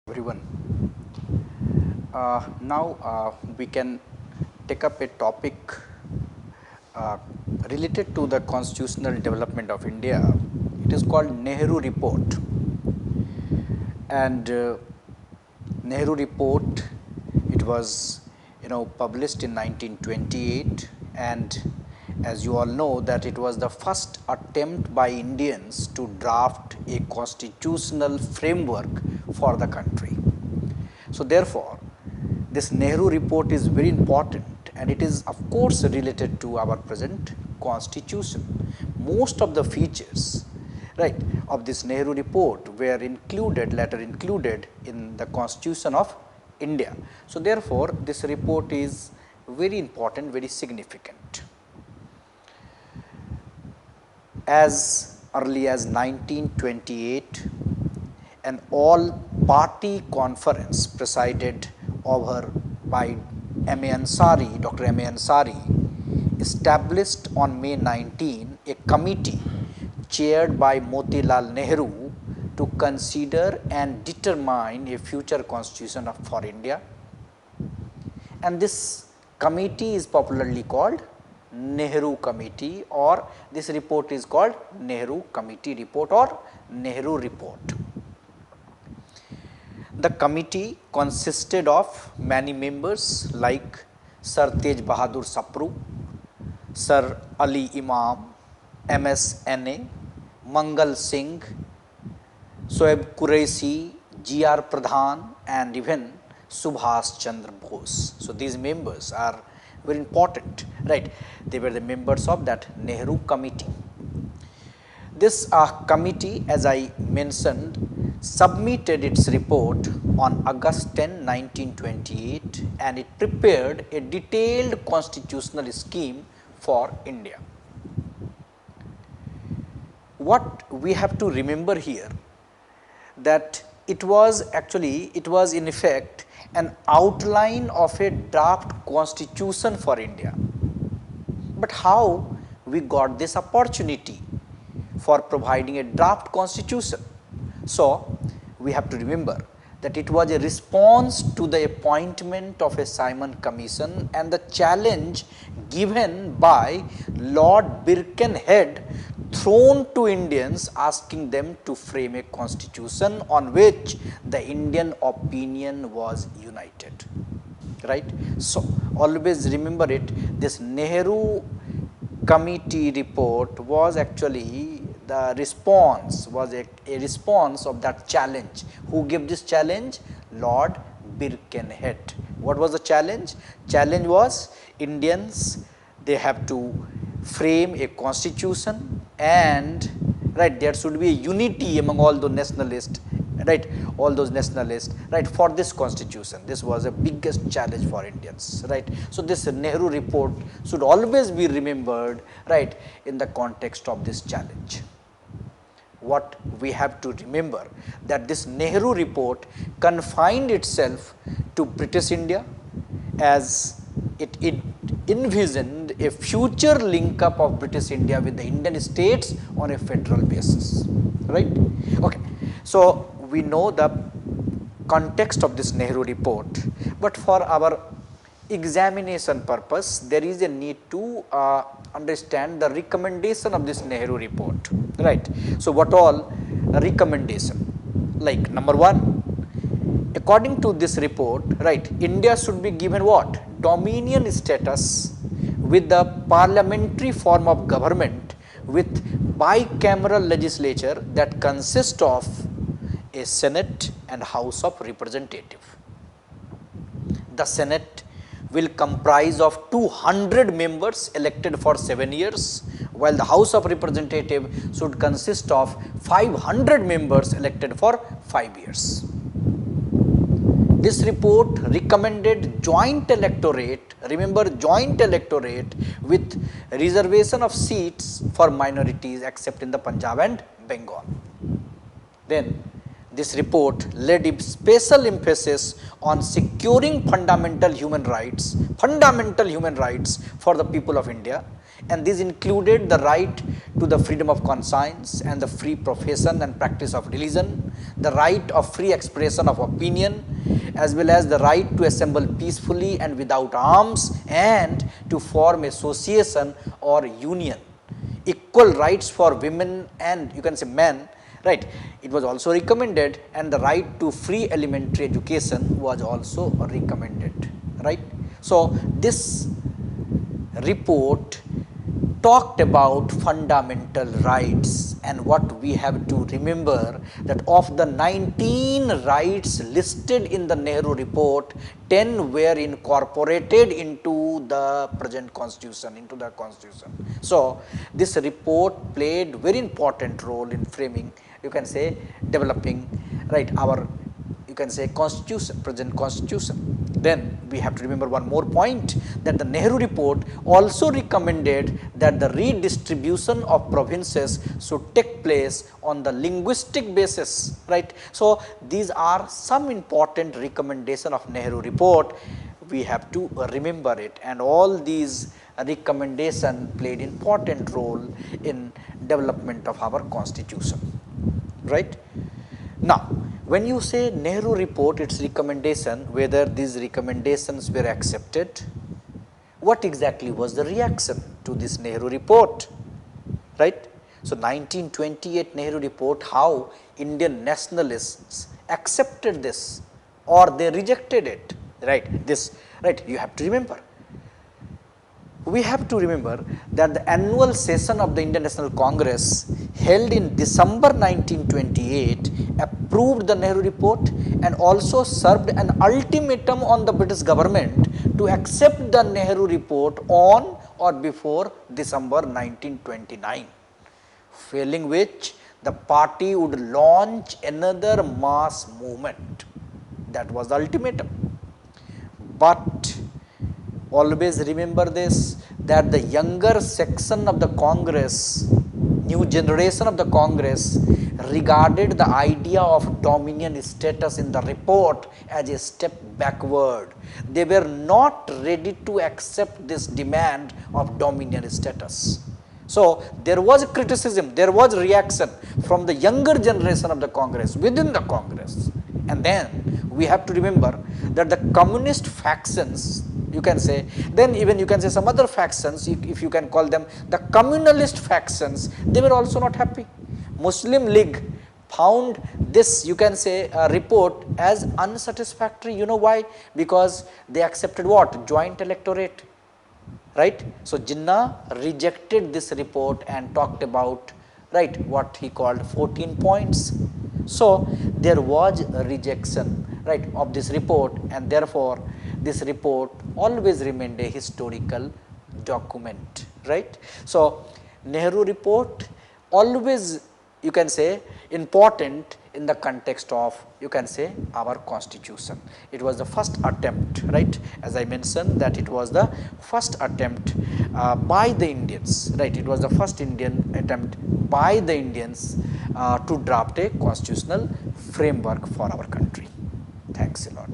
Everyone. Now we can take up a topic uh, related to the constitutional development of India. It is called Nehru Report, and Nehru Report. It was published in 1928, and as you all know that it was the first attempt by Indians to draft a constitutional framework for the country. So therefore, this Nehru Report is very important, and it is of course related to our present constitution. Most of the features of this Nehru Report were later included in the constitution of India. So therefore, this report is very important, very significant. As early as 1928, an all-party conference presided over by Dr. M.A. Ansari, established on May 19 a committee chaired by Motilal Nehru to consider and determine a future constitution for India. And this committee is popularly called Nehru Committee, or this report is called Nehru Committee Report or Nehru Report. The committee consisted of many members like Sir Tej Bahadur Sapru, Sir Ali Imam, M.S. N.A., Mangal Singh, Soeb Qureshi, G.R. Pradhan, and even Subhas Chandra Bose. So these members are very important, right? They were the members of that Nehru Committee. This committee, as I mentioned, submitted its report on August 10, 1928, and it prepared a detailed constitutional scheme for India. What we have to remember here, that it was in effect an outline of a draft constitution for India. But how we got this opportunity for providing a draft constitution? So we have to remember that it was a response to the appointment of a Simon Commission and the challenge given by Lord Birkenhead thrown to Indians, asking them to frame a constitution on which the Indian opinion was united. Right? So always remember it, this Nehru Committee report was actually the response, was a response of that challenge. Who gave this challenge? Lord Birkenhead. What was the challenge? Challenge was Indians, they have to frame a constitution, and there should be a unity among all the nationalists, for this constitution. This was the biggest challenge for Indians, So this Nehru report should always be remembered, in the context of this challenge. What we have to remember, that this Nehru report confined itself to British India, as it envisioned a future link up of British India with the Indian states on a federal basis, Okay. So we know the context of this Nehru report, but for our examination purpose, there is a need to understand the recommendation of this Nehru report, So what all recommendation? Like number one, according to this report, India should be given what? Dominion status with the parliamentary form of government with bicameral legislature that consists of a Senate and House of Representatives. The Senate will comprise of 200 members elected for 7 years, while the House of Representatives should consist of 500 members elected for 5 years. This report recommended joint electorate, remember joint electorate, with reservation of seats for minorities except in the Punjab and Bengal. Then this report laid a special emphasis on securing fundamental human rights for the people of India, and these included the right to the freedom of conscience and the free profession and practice of religion, the right of free expression of opinion, as well as the right to assemble peacefully and without arms and to form association or union, equal rights for women and you can say men, right. It was also recommended, and the right to free elementary education was also recommended, right. So, this report talked about fundamental rights, and what we have to remember that of the 19 rights listed in the Nehru report, 10 were incorporated into the present constitution, into the constitution. So, this report played very important role in framing, you can say, developing, right, our, you can say, constitution, present constitution. Then we have to remember one more point, that the Nehru report also recommended that the redistribution of provinces should take place on the linguistic basis, right. So, these are some important recommendation of Nehru report, we have to remember it, and all these recommendation played important role in development of our constitution, right. Now, when you say Nehru report, its recommendation, whether these recommendations were accepted, what exactly was the reaction to this Nehru report, right. So, 1928 Nehru report, how Indian nationalists accepted this or they rejected it, right, this, right, you have to remember. We have to remember that the annual session of the Indian National Congress held in December 1928 approved the Nehru report and also served an ultimatum on the British government to accept the Nehru report on or before December 1929, failing which the party would launch another mass movement. That was the ultimatum. But always remember this, that the younger section of the Congress, new generation of the Congress, regarded the idea of dominion status in the report as a step backward. They were not ready to accept this demand of dominion status. So, there was criticism, there was reaction from the younger generation of the Congress, within the Congress. And then we have to remember that the communist factions, you can say, then even you can say some other factions, if you can call them the communalist factions, they were also not happy. Muslim League found this, you can say, report as unsatisfactory. You know why? Because they accepted what? Joint electorate, right. So, Jinnah rejected this report and talked about, right, what he called 14 points. So, there was a rejection, right, of this report, and therefore, this report always remained a historical document, right. So, Nehru report always, you can say, important in the context of, you can say, our constitution. It was the first attempt, right, as I mentioned that it was the first attempt by the Indians, right, it was the first Indian attempt by the Indians to draft a constitutional framework for our country. Thanks a lot.